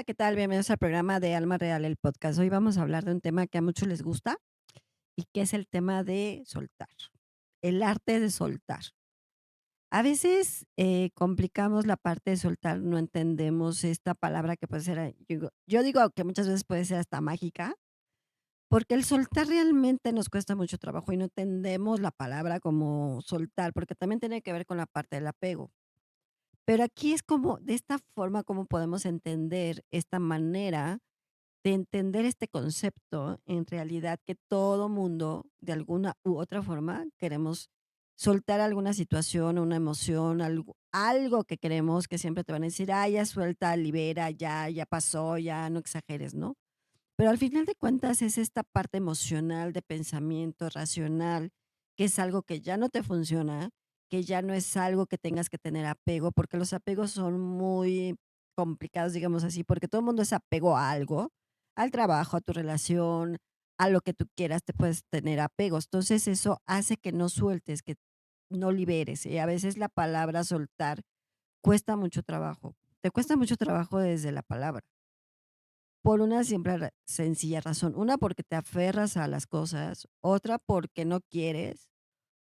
Hola, ¿qué tal? Bienvenidos al programa de Alma Real, el podcast. Hoy vamos a hablar de un tema que a muchos les gusta y que es el tema de soltar, el arte de soltar. A veces complicamos la parte de soltar, no entendemos esta palabra que puede ser, yo digo que muchas veces puede ser hasta mágica, porque el soltar realmente nos cuesta mucho trabajo y no entendemos la palabra como soltar, porque también tiene que ver con la parte del apego. Pero aquí es como, de esta forma, cómo podemos entender esta manera de entender este concepto, en realidad que todo mundo, de alguna u otra forma, queremos soltar alguna situación, una emoción, algo que queremos, que siempre te van a decir: "Ay, ya suelta, libera, ya pasó, ya no exageres", ¿no? Pero al final de cuentas es esta parte emocional de pensamiento racional, que es algo que ya no te funciona, que ya no es algo que tengas que tener apego, porque los apegos son muy complicados, digamos así, porque todo el mundo es apego a algo, al trabajo, a tu relación, a lo que tú quieras, te puedes tener apegos. Entonces eso hace que no sueltes, que no liberes. Y a veces la palabra soltar cuesta mucho trabajo. Te cuesta mucho trabajo desde la palabra. Por una simple sencilla razón. Una, porque te aferras a las cosas, otra porque no quieres,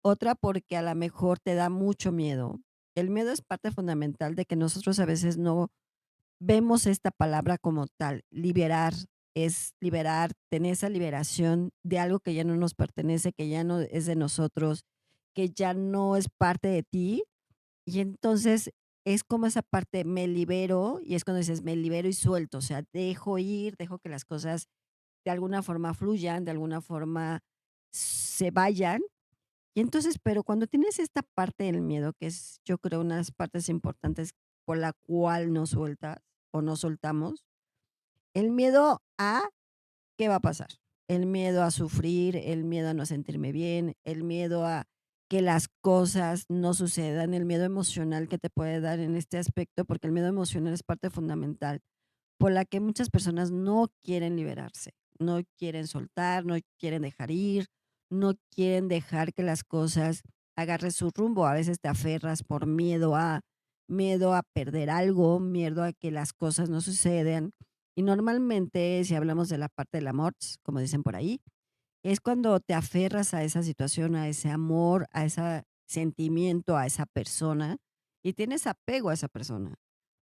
otra porque a la mejor te da mucho miedo. El miedo es parte fundamental de que nosotros a veces no vemos esta palabra como tal. Liberar es liberar, tener esa liberación de algo que ya no nos pertenece, que ya no es de nosotros, que ya no es parte de ti, y entonces es como esa parte, me libero, y es cuando dices: "Me libero y suelto", o sea, dejo ir, dejo que las cosas de alguna forma fluyan, de alguna forma se vayan. Y entonces, pero cuando tienes esta parte del miedo, que es, yo creo, unas partes importantes por la cual no sueltas o no soltamos, el miedo a ¿qué va a pasar? El miedo a sufrir, el miedo a no sentirme bien, el miedo a que las cosas no sucedan, el miedo emocional que te puede dar en este aspecto, porque el miedo emocional es parte fundamental, por la que muchas personas no quieren liberarse, no quieren soltar, no quieren dejar ir, no quieren dejar que las cosas agarren su rumbo. A veces te aferras por miedo a perder algo, miedo a que las cosas no sucedan. Y normalmente, si hablamos de la parte del amor, como dicen por ahí, es cuando te aferras a esa situación, a ese amor, a ese sentimiento, a esa persona, y tienes apego a esa persona.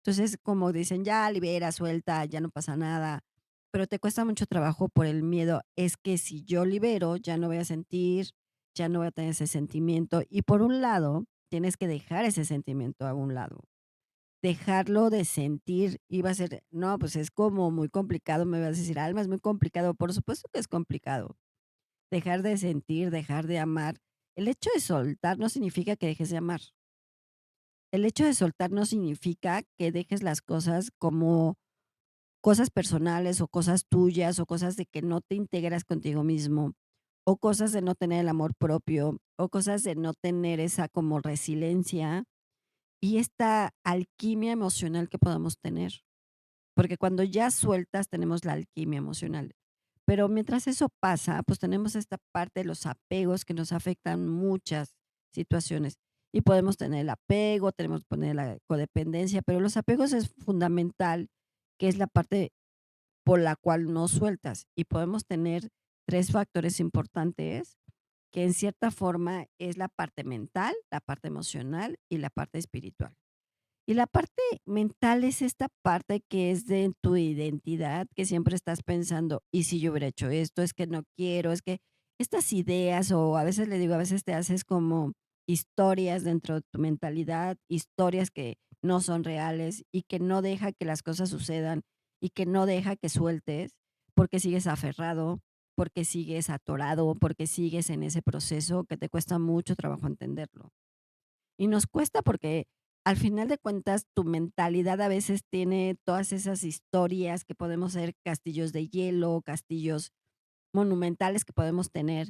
Entonces, como dicen: "Ya libera, suelta, ya no pasa nada", pero te cuesta mucho trabajo por el miedo. Es que si yo libero, ya no voy a sentir, ya no voy a tener ese sentimiento. Y por un lado, tienes que dejar ese sentimiento a un lado. Dejarlo de sentir iba a ser, no, pues es como muy complicado, me vas a decir: "Alma, es muy complicado". Por supuesto que es complicado. Dejar de sentir, dejar de amar. El hecho de soltar no significa que dejes de amar. El hecho de soltar no significa que dejes las cosas como cosas personales, o cosas tuyas, o cosas de que no te integras contigo mismo, o cosas de no tener el amor propio, o cosas de no tener esa como resiliencia y esta alquimia emocional que podamos tener. Porque cuando ya sueltas, tenemos la alquimia emocional. Pero mientras eso pasa, pues tenemos esta parte de los apegos que nos afectan muchas situaciones. Y podemos tener el apego, tenemos que poner la codependencia, pero los apegos es fundamental, que es la parte por la cual no sueltas. Y podemos tener 3 factores importantes, que en cierta forma es la parte mental, la parte emocional y la parte espiritual. Y la parte mental es esta parte que es de tu identidad, que siempre estás pensando, ¿y si yo hubiera hecho esto? Es que no quiero, es que estas ideas, o a veces le digo, a veces te haces como historias dentro de tu mentalidad, historias que no son reales y que no deja que las cosas sucedan y que no deja que sueltes porque sigues aferrado, porque sigues atorado, porque sigues en ese proceso que te cuesta mucho trabajo entenderlo. Y nos cuesta porque al final de cuentas tu mentalidad a veces tiene todas esas historias que podemos ser castillos de hielo, castillos monumentales que podemos tener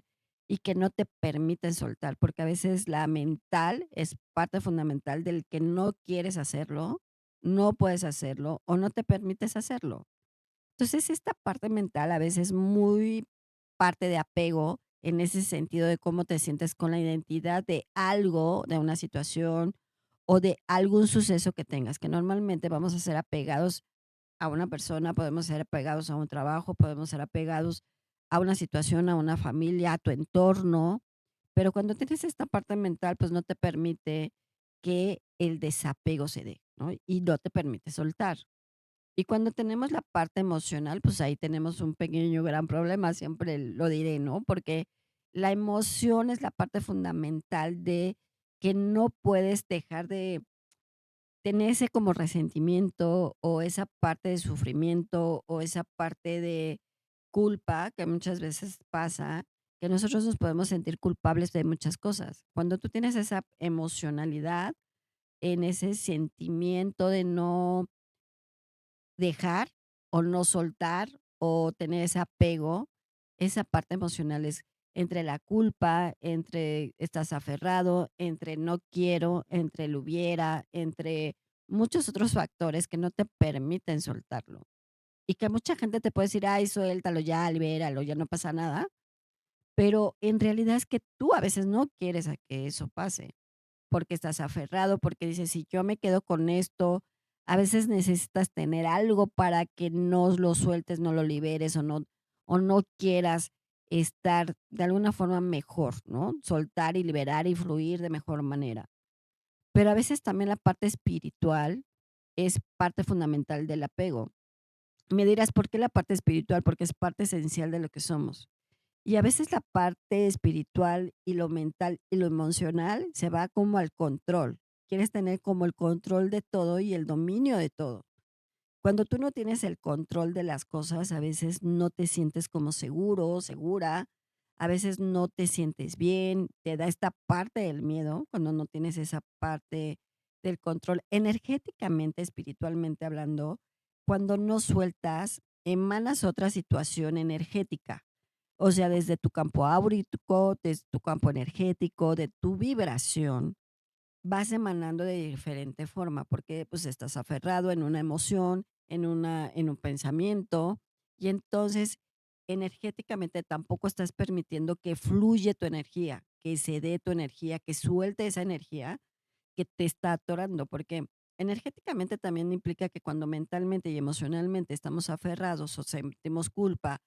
y que no te permiten soltar, porque a veces la mental es parte fundamental del que no quieres hacerlo, no puedes hacerlo o no te permites hacerlo. Entonces, esta parte mental a veces muy parte de apego en ese sentido de cómo te sientes con la identidad de algo, de una situación o de algún suceso que tengas, que normalmente vamos a ser apegados a una persona, podemos ser apegados a un trabajo, podemos ser apegados a una situación, a una familia, a tu entorno, pero cuando tienes esta parte mental, pues no te permite que el desapego se dé, ¿no? Y no te permite soltar. Y cuando tenemos la parte emocional, pues ahí tenemos un pequeño gran problema, siempre lo diré, ¿no? Porque la emoción es la parte fundamental de que no puedes dejar de tener ese como resentimiento o esa parte de sufrimiento o esa parte de culpa que muchas veces pasa, que nosotros nos podemos sentir culpables de muchas cosas. Cuando tú tienes esa emocionalidad, en ese sentimiento de no dejar o no soltar o tener ese apego, esa parte emocional es entre la culpa, entre estás aferrado, entre no quiero, entre el hubiera, entre muchos otros factores que no te permiten soltarlo. Y que mucha gente te puede decir, ay, suéltalo ya, libéralo, ya no pasa nada. Pero en realidad es que tú a veces no quieres a que eso pase porque estás aferrado, porque dices, si yo me quedo con esto, a veces necesitas tener algo para que no lo sueltes, no lo liberes o no quieras estar de alguna forma mejor, ¿no? Soltar y liberar y fluir de mejor manera. Pero a veces también la parte espiritual es parte fundamental del apego. Me dirás, ¿por qué la parte espiritual? Porque es parte esencial de lo que somos. Y a veces la parte espiritual y lo mental y lo emocional se va como al control. Quieres tener como el control de todo y el dominio de todo. Cuando tú no tienes el control de las cosas, a veces no te sientes como seguro, segura, a veces no te sientes bien, te da esta parte del miedo cuando no tienes esa parte del control energéticamente, espiritualmente hablando, cuando no sueltas, emanas otra situación energética. O sea, desde tu campo áurico, desde tu campo energético, de tu vibración, vas emanando de diferente forma, porque, pues, estás aferrado en una emoción, en un pensamiento, y entonces, energéticamente tampoco estás permitiendo que fluye tu energía, que se dé tu energía, que suelte esa energía que te está atorando, porque energéticamente también implica que cuando mentalmente y emocionalmente estamos aferrados o sentimos culpa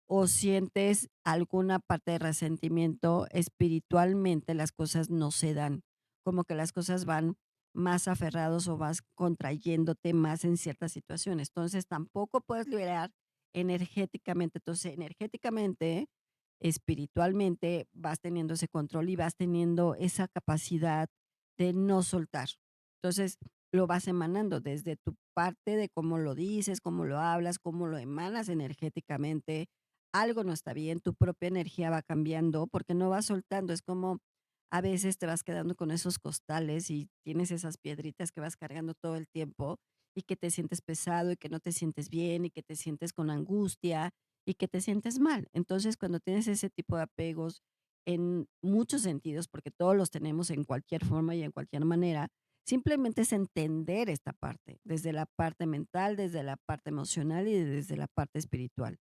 o sientes alguna parte de resentimiento, espiritualmente las cosas no se dan, como que las cosas van más aferrados o vas contrayéndote más en ciertas situaciones. Entonces tampoco puedes liberar energéticamente. Entonces, energéticamente, espiritualmente, vas teniendo ese control y vas teniendo esa capacidad de no soltar. Entonces, lo vas emanando desde tu parte de cómo lo dices, cómo lo hablas, cómo lo emanas energéticamente. Algo no está bien, tu propia energía va cambiando porque no vas soltando. Es como a veces te vas quedando con esos costales y tienes esas piedritas que vas cargando todo el tiempo y que te sientes pesado y que no te sientes bien y que te sientes con angustia y que te sientes mal. Entonces, cuando tienes ese tipo de apegos en muchos sentidos, porque todos los tenemos en cualquier forma y en cualquier manera, simplemente es entender esta parte, desde la parte mental, desde la parte emocional y desde la parte espiritual.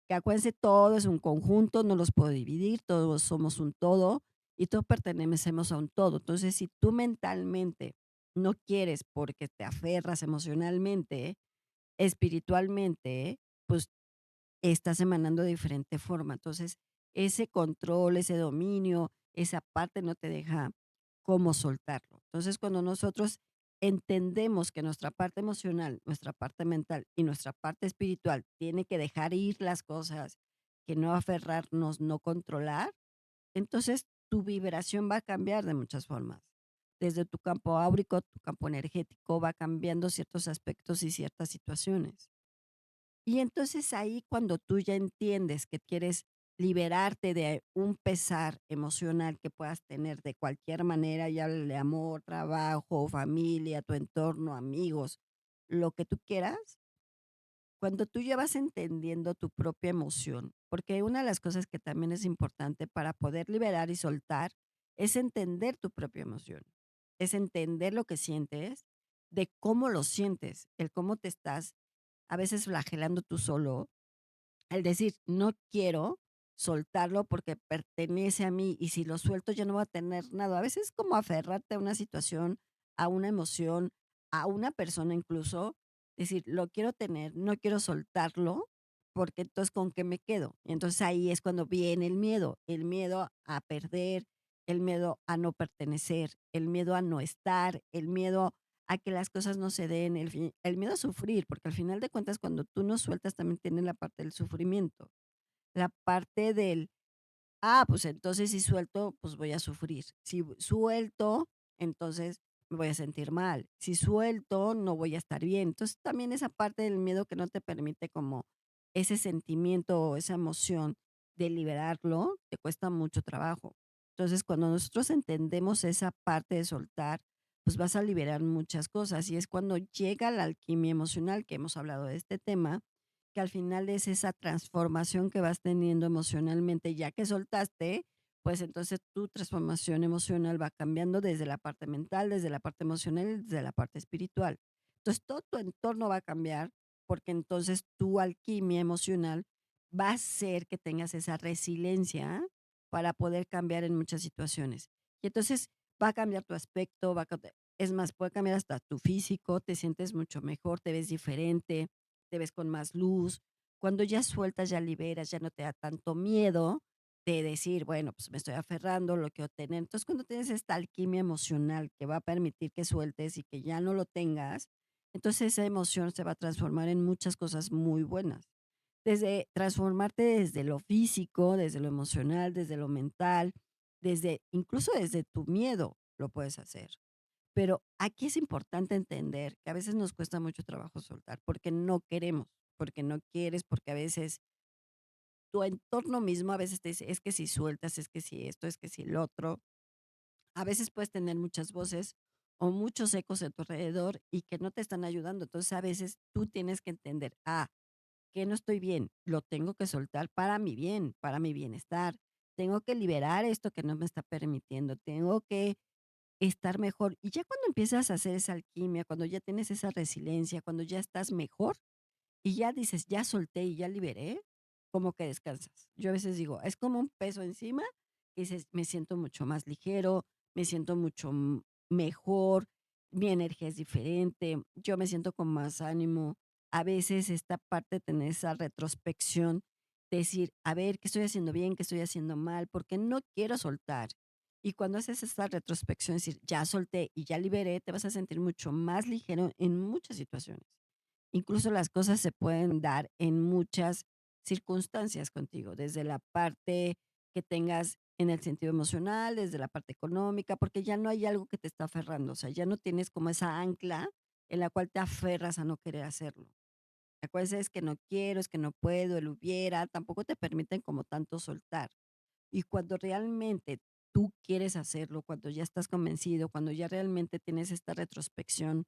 Que acuérdense, todo es un conjunto, no los puedo dividir, todos somos un todo y todos pertenecemos a un todo. Entonces, si tú mentalmente no quieres porque te aferras emocionalmente, espiritualmente, pues estás emanando de diferente forma. Entonces, ese control, ese dominio, esa parte no te deja cómo soltarlo. Entonces, cuando nosotros entendemos que nuestra parte emocional, nuestra parte mental y nuestra parte espiritual tiene que dejar ir las cosas, que no aferrarnos, no controlar, entonces tu vibración va a cambiar de muchas formas. Desde tu campo áurico, tu campo energético va cambiando ciertos aspectos y ciertas situaciones. Y entonces ahí cuando tú ya entiendes que quieres liberarte de un pesar emocional que puedas tener de cualquier manera, ya de amor, trabajo, familia, tu entorno, amigos, lo que tú quieras, cuando tú ya vas entendiendo tu propia emoción, porque una de las cosas que también es importante para poder liberar y soltar es entender tu propia emoción, es entender lo que sientes, de cómo lo sientes, el cómo te estás a veces flagelando tú solo, al decir: "No quiero soltarlo porque pertenece a mí, y si lo suelto ya no voy a tener nada". A veces es como aferrarte a una situación, a una emoción, a una persona incluso, Decir, lo quiero tener, no quiero soltarlo, porque entonces, ¿con qué me quedo? Y entonces ahí es cuando viene el miedo a perder, el miedo a no pertenecer, el miedo a no estar, el miedo a que las cosas no se den, el miedo a sufrir, porque al final de cuentas, cuando tú no sueltas, también tiene la parte del sufrimiento, la parte del pues entonces si suelto, pues voy a sufrir. Si suelto, entonces me voy a sentir mal. Si suelto, no voy a estar bien. Entonces también esa parte del miedo que no te permite como ese sentimiento o esa emoción de liberarlo, te cuesta mucho trabajo. Entonces cuando nosotros entendemos esa parte de soltar, pues vas a liberar muchas cosas y es cuando llega la alquimia emocional, que hemos hablado de este tema, que al final es esa transformación que vas teniendo emocionalmente, ya que soltaste, pues entonces tu transformación emocional va cambiando desde la parte mental, desde la parte emocional y desde la parte espiritual. Entonces todo tu entorno va a cambiar porque entonces tu alquimia emocional va a hacer que tengas esa resiliencia para poder cambiar en muchas situaciones. Y entonces va a cambiar tu aspecto, es más, puede cambiar hasta tu físico, te sientes mucho mejor, te ves diferente, te ves con más luz. Cuando ya sueltas, ya liberas, ya no te da tanto miedo de decir, bueno, pues me estoy aferrando, lo quiero tener. Entonces, cuando tienes esta alquimia emocional que va a permitir que sueltes y que ya no lo tengas, entonces esa emoción se va a transformar en muchas cosas muy buenas. Desde transformarte desde lo físico, desde lo emocional, desde lo mental, incluso desde tu miedo lo puedes hacer. Pero aquí es importante entender que a veces nos cuesta mucho trabajo soltar, porque no queremos, porque no quieres, porque a veces tu entorno mismo a veces te dice, es que si sueltas, es que si esto, es que si lo otro. A veces puedes tener muchas voces o muchos ecos a tu alrededor y que no te están ayudando. Entonces a veces tú tienes que entender, que no estoy bien, lo tengo que soltar para mi bien, para mi bienestar. Tengo que liberar esto que no me está permitiendo, tengo que estar mejor. Y ya cuando empiezas a hacer esa alquimia, cuando ya tienes esa resiliencia, cuando ya estás mejor y ya dices, ya solté y ya liberé, como que descansas. Yo a veces digo, es como un peso encima, que dices, me siento mucho más ligero, me siento mucho mejor, mi energía es diferente, yo me siento con más ánimo. A veces esta parte de tener esa retrospección, decir, a ver, ¿qué estoy haciendo bien? ¿Qué estoy haciendo mal? Porque no quiero soltar. Y cuando haces esta retrospección, decir, ya solté y ya liberé, te vas a sentir mucho más ligero en muchas situaciones. Incluso las cosas se pueden dar en muchas circunstancias contigo, desde la parte que tengas en el sentido emocional, desde la parte económica, porque ya no hay algo que te está aferrando, o sea, ya no tienes como esa ancla en la cual te aferras a no querer hacerlo. Acuérdense, es que no quiero, es que no puedo, el hubiera, tampoco te permiten como tanto soltar. Y cuando realmente tú quieres hacerlo, cuando ya estás convencido, cuando ya realmente tienes esta retrospección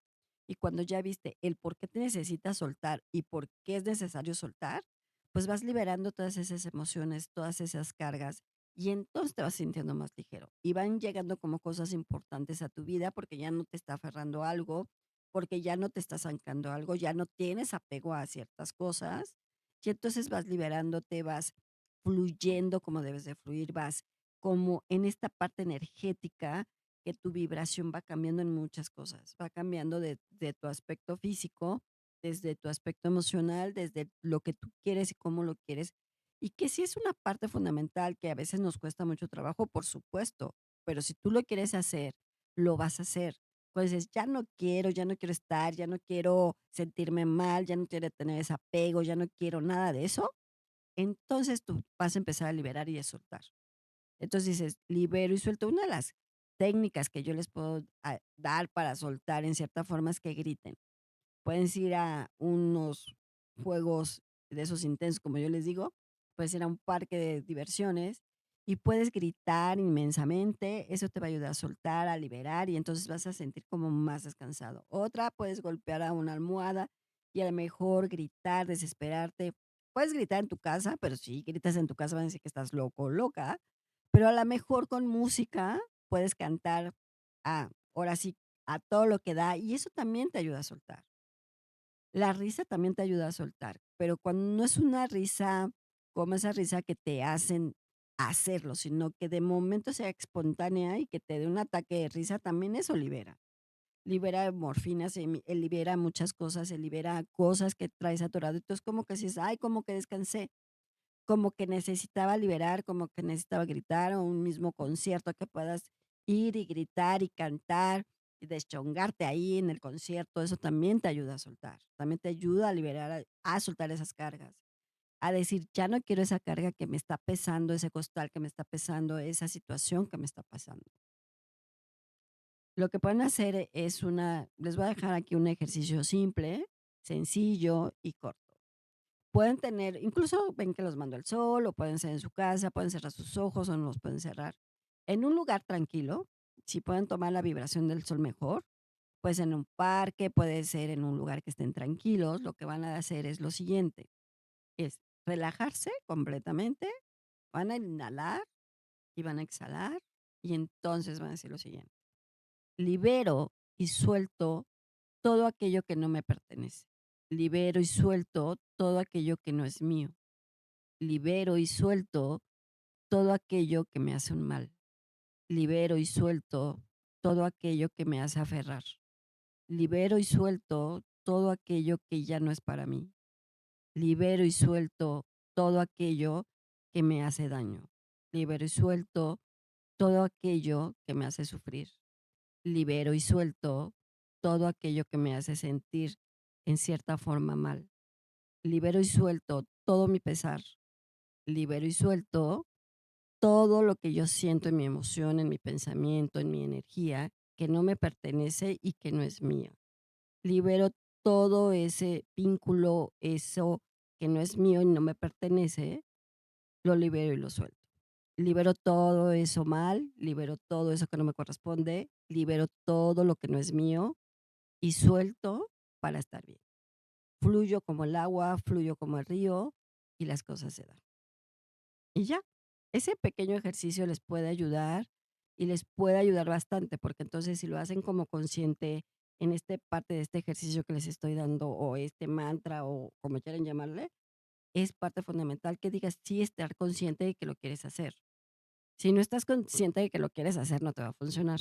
y cuando ya viste el por qué te necesitas soltar y por qué es necesario soltar, pues vas liberando todas esas emociones, todas esas cargas y entonces te vas sintiendo más ligero. Y van llegando como cosas importantes a tu vida porque ya no te está aferrando a algo, porque ya no te estás anclando a algo, ya no tienes apego a ciertas cosas y entonces vas liberándote, vas fluyendo como debes de fluir, vas como en esta parte energética que tu vibración va cambiando en muchas cosas, va cambiando de tu aspecto físico, desde tu aspecto emocional, desde lo que tú quieres y cómo lo quieres. Y que sí es una parte fundamental que a veces nos cuesta mucho trabajo, por supuesto, pero si tú lo quieres hacer, lo vas a hacer. Pues dices, ya no quiero estar, ya no quiero sentirme mal, ya no quiero tener ese apego, ya no quiero nada de eso, entonces tú vas a empezar a liberar y a soltar. Entonces dices, libero y suelto. Una de las técnicas que yo les puedo dar para soltar en cierta forma es que griten. Pueden ir a unos juegos de esos intensos, como yo les digo, puedes ir a un parque de diversiones y puedes gritar inmensamente, eso te va a ayudar a soltar, a liberar y entonces vas a sentir como más descansado. Otra, puedes golpear a una almohada y a lo mejor gritar, desesperarte. Puedes gritar en tu casa, pero si gritas en tu casa van a decir que estás loco o loca, pero a lo mejor con música puedes cantar ahora sí, a todo lo que da y eso también te ayuda a soltar. La risa también te ayuda a soltar, pero cuando no es una risa como esa risa que te hacen hacerlo, sino que de momento sea espontánea y que te dé un ataque de risa, también eso libera. libera morfina, libera muchas cosas, se libera cosas que traes atorado. Entonces, como que dices: "Ay, como que descansé", como que necesitaba liberar, como que necesitaba gritar, o un mismo concierto que puedas ir y gritar y cantar y deschongarte ahí en el concierto, eso también te ayuda a soltar, también te ayuda a liberar, a soltar esas cargas, a decir: "Ya no quiero esa carga que me está pesando, ese costal que me está pesando, esa situación que me está pasando". Lo que pueden hacer es les voy a dejar aquí un ejercicio simple, sencillo y corto. Pueden tener, incluso ven que los mando al sol, o pueden ser en su casa, pueden cerrar sus ojos o no los pueden cerrar. En un lugar tranquilo, si pueden tomar la vibración del sol mejor, pues en un parque, puede ser en un lugar que estén tranquilos, lo que van a hacer es lo siguiente, es relajarse completamente, van a inhalar y van a exhalar, y entonces van a decir lo siguiente: libero y suelto todo aquello que no me pertenece. Libero y suelto todo aquello que no es mío. Libero y suelto todo aquello que me hace un mal. Libero y suelto todo aquello que me hace aferrar. Libero y suelto todo aquello que ya no es para mí. Libero y suelto todo aquello que me hace daño. Libero y suelto todo aquello que me hace sufrir. Libero y suelto todo aquello que me hace sentir en cierta forma mal. Libero y suelto todo mi pesar. Libero y suelto todo lo que yo siento en mi emoción, en mi pensamiento, en mi energía, que no me pertenece y que no es mío. Libero todo ese vínculo, eso que no es mío y no me pertenece, lo libero y lo suelto. Libero todo eso mal, libero todo eso que no me corresponde, libero todo lo que no es mío y suelto para estar bien. Fluyo como el agua, fluyo como el río y las cosas se dan. Y ya, ese pequeño ejercicio les puede ayudar y les puede ayudar bastante, porque entonces si lo hacen como consciente en este parte de este ejercicio que les estoy dando, o este mantra, o como quieran llamarle, es parte fundamental que digas sí, estar consciente de que lo quieres hacer. Si no estás consciente de que lo quieres hacer, no te va a funcionar.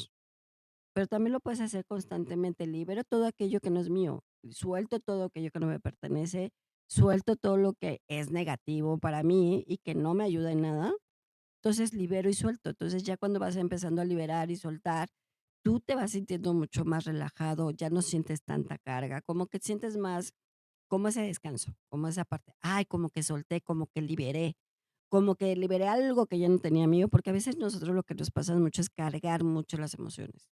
Pero también lo puedes hacer constantemente. Libero todo aquello que no es mío, suelto todo aquello que no me pertenece, suelto todo lo que es negativo para mí y que no me ayuda en nada. Entonces libero y suelto. Entonces ya cuando vas empezando a liberar y soltar, tú te vas sintiendo mucho más relajado, ya no sientes tanta carga, como que sientes más como ese descanso, como esa parte, ay, como que solté, como que liberé algo que ya no tenía mío, porque a veces nosotros lo que nos pasa mucho es cargar mucho las emociones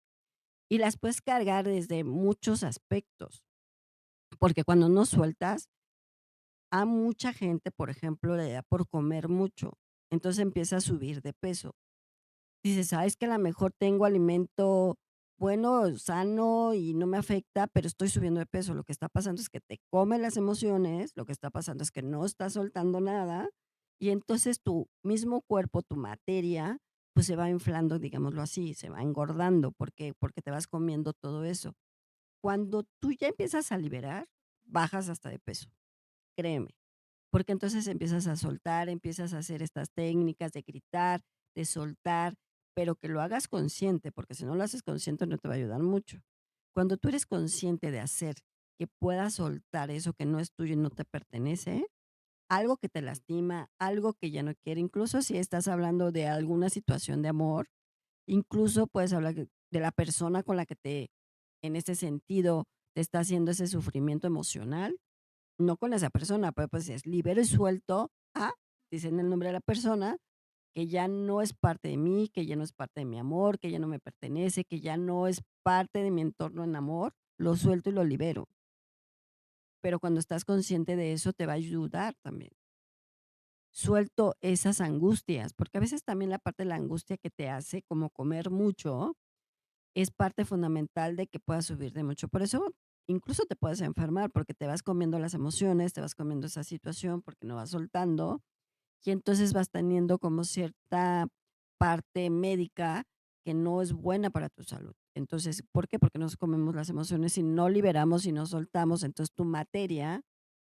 y las puedes cargar desde muchos aspectos, porque cuando no sueltas, a mucha gente, por ejemplo, le da por comer mucho, entonces empieza a subir de peso. Dices: "Sabes que a la mejor tengo alimento bueno, sano y no me afecta, pero estoy subiendo de peso". Lo que está pasando es que te comen las emociones, lo que está pasando es que no estás soltando nada, y entonces tu mismo cuerpo, tu materia, pues, se va inflando, digámoslo así, se va engordando, ¿por qué? Porque te vas comiendo todo eso. Cuando tú ya empiezas a liberar, bajas hasta de peso, créeme. Porque entonces empiezas a soltar, empiezas a hacer estas técnicas de gritar, de soltar, pero que lo hagas consciente, porque si no lo haces consciente no te va a ayudar mucho. Cuando tú eres consciente de hacer que puedas soltar eso que no es tuyo y no te pertenece, algo que te lastima, algo que ya no quiere, incluso si estás hablando de alguna situación de amor, incluso puedes hablar de la persona con la que en ese sentido, te está haciendo ese sufrimiento emocional, no con esa persona, pero, pues, es libero y suelto a, dicen el nombre de la persona, que ya no es parte de mí, que ya no es parte de mi amor, que ya no me pertenece, que ya no es parte de mi entorno en amor, lo suelto y lo libero. Pero cuando estás consciente de eso, te va a ayudar también. Suelto esas angustias, porque a veces también la parte de la angustia que te hace como comer mucho, es parte fundamental de que puedas subir de mucho. Por eso, incluso te puedes enfermar, porque te vas comiendo las emociones, te vas comiendo esa situación, porque no vas soltando, y entonces vas teniendo como cierta parte médica que no es buena para tu salud. Entonces, ¿por qué? Porque nos comemos las emociones y no liberamos y no soltamos, entonces tu materia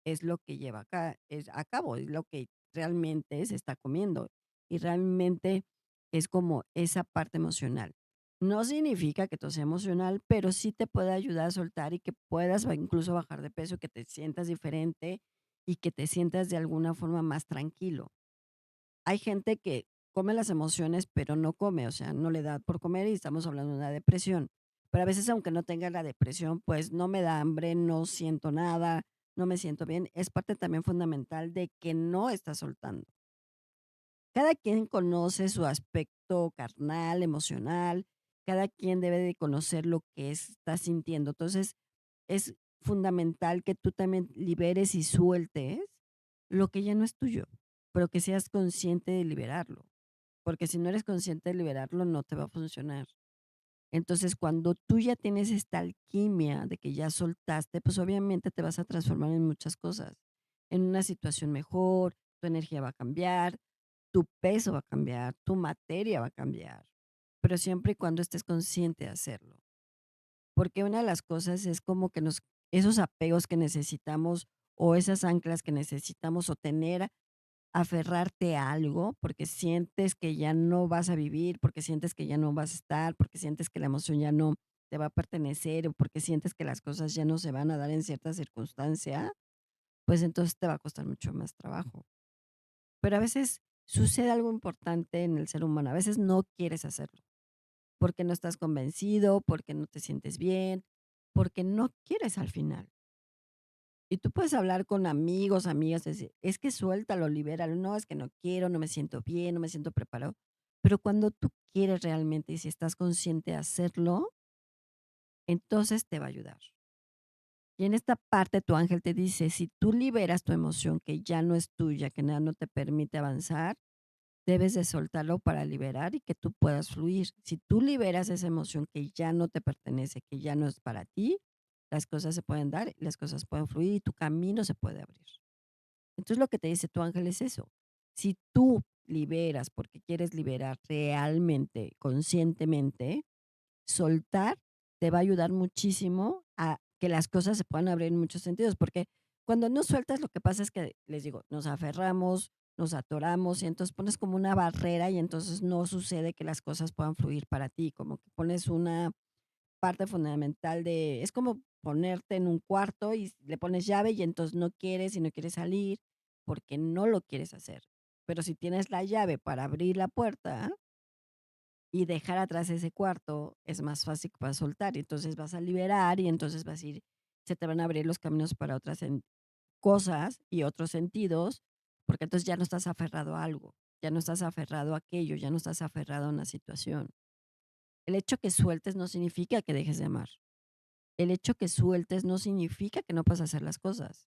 es lo que lleva acá, es a cabo, es lo que realmente se está comiendo y realmente es como esa parte emocional. No significa que todo sea emocional, pero sí te puede ayudar a soltar y que puedas incluso bajar de peso, que te sientas diferente y que te sientas de alguna forma más tranquilo. Hay gente que come las emociones, pero no come, o sea, no le da por comer y estamos hablando de una depresión. Pero a veces, aunque no tenga la depresión, pues no me da hambre, no siento nada, no me siento bien. Es parte también fundamental de que no estás soltando. Cada quien conoce su aspecto carnal, emocional, cada quien debe de conocer lo que está sintiendo. Entonces, es fundamental que tú también liberes y sueltes lo que ya no es tuyo, pero que seas consciente de liberarlo, porque si no eres consciente de liberarlo, no te va a funcionar. Entonces, cuando tú ya tienes esta alquimia de que ya soltaste, pues obviamente te vas a transformar en muchas cosas, en una situación mejor, tu energía va a cambiar, tu peso va a cambiar, tu materia va a cambiar, pero siempre y cuando estés consciente de hacerlo. Porque una de las cosas es como que esos apegos que necesitamos o esas anclas que necesitamos o tener, aferrarte a algo, porque sientes que ya no vas a vivir, porque sientes que ya no vas a estar, porque sientes que la emoción ya no te va a pertenecer o porque sientes que las cosas ya no se van a dar en cierta circunstancia, pues entonces te va a costar mucho más trabajo. Pero a veces sucede algo importante en el ser humano, a veces no quieres hacerlo, porque no estás convencido, porque no te sientes bien, porque no quieres al final. Y tú puedes hablar con amigos, amigas, decir, es que suéltalo, libéralo, no, es que no quiero, no me siento bien, no me siento preparado. Pero cuando tú quieres realmente y si estás consciente de hacerlo, entonces te va a ayudar. Y en esta parte tu ángel te dice, si tú liberas tu emoción que ya no es tuya, que nada no te permite avanzar, debes de soltarlo para liberar y que tú puedas fluir. Si tú liberas esa emoción que ya no te pertenece, que ya no es para ti, las cosas se pueden dar, las cosas pueden fluir y tu camino se puede abrir. Entonces lo que te dice tu ángel es eso. Si tú liberas porque quieres liberar realmente, conscientemente, soltar te va a ayudar muchísimo a que las cosas se puedan abrir en muchos sentidos, porque cuando no sueltas lo que pasa es que, les digo, nos aferramos, nos atoramos y entonces pones como una barrera y entonces no sucede que las cosas puedan fluir para ti, como que pones una parte fundamental es como ponerte en un cuarto y le pones llave y entonces no quieres y no quieres salir porque no lo quieres hacer. Pero si tienes la llave para abrir la puerta y dejar atrás ese cuarto, es más fácil para soltar. Y entonces vas a liberar y entonces vas a ir, se te van a abrir los caminos para otras cosas y otros sentidos, porque entonces ya no estás aferrado a algo, ya no estás aferrado a aquello, ya no estás aferrado a una situación. El hecho que sueltes no significa que dejes de amar. El hecho que sueltes no significa que no puedas hacer las cosas.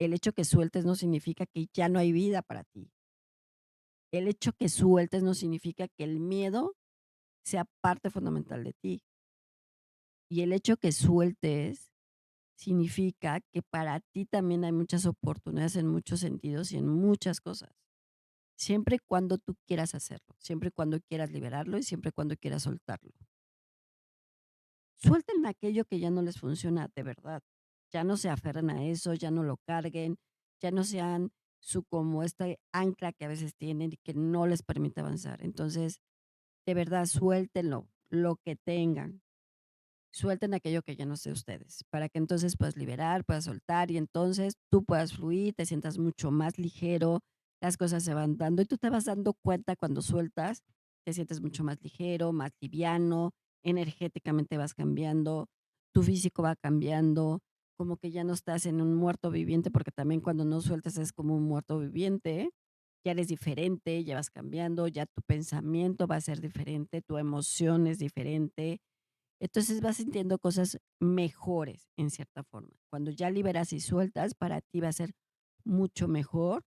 El hecho que sueltes no significa que ya no hay vida para ti. El hecho que sueltes no significa que el miedo sea parte fundamental de ti. Y el hecho que sueltes significa que para ti también hay muchas oportunidades en muchos sentidos y en muchas cosas. Siempre y cuando tú quieras hacerlo, siempre y cuando quieras liberarlo y siempre y cuando quieras soltarlo. Suelten aquello que ya no les funciona de verdad. Ya no se aferren a eso, ya no lo carguen, ya no sean su como este ancla que a veces tienen y que no les permite avanzar. Entonces, de verdad, suéltenlo, lo que tengan. Suelten aquello que ya no sé ustedes, para que entonces puedas liberar, puedas soltar y entonces tú puedas fluir, te sientas mucho más ligero, las cosas se van dando y tú te vas dando cuenta cuando sueltas, te sientes mucho más ligero, más liviano, energéticamente vas cambiando, tu físico va cambiando, como que ya no estás en un muerto viviente, porque también cuando no sueltas es como un muerto viviente, ya eres diferente, ya vas cambiando, ya tu pensamiento va a ser diferente, tu emoción es diferente, entonces vas sintiendo cosas mejores en cierta forma. Cuando ya liberas y sueltas, para ti va a ser mucho mejor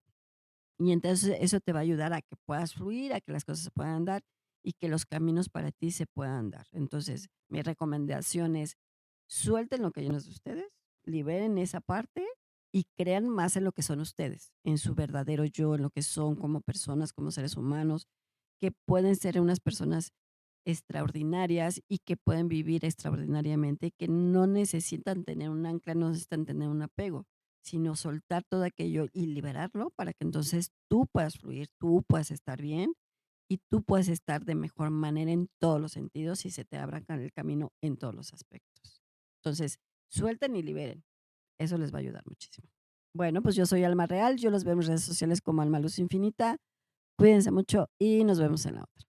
y entonces eso te va a ayudar a que puedas fluir, a que las cosas se puedan dar y que los caminos para ti se puedan dar. Entonces, mi recomendación es suelten lo que ya no es de ustedes, liberen esa parte y crean más en lo que son ustedes, en su verdadero yo, en lo que son como personas, como seres humanos, que pueden ser unas personas extraordinarias y que pueden vivir extraordinariamente, que no necesitan tener un ancla, no necesitan tener un apego, sino soltar todo aquello y liberarlo para que entonces tú puedas fluir, tú puedas estar bien y tú puedes estar de mejor manera en todos los sentidos y se te abra el camino en todos los aspectos. Entonces, suelten y liberen. Eso les va a ayudar muchísimo. Bueno, pues yo soy Alma Real, yo los veo en redes sociales como Alma Luz Infinita. Cuídense mucho y nos vemos en la otra.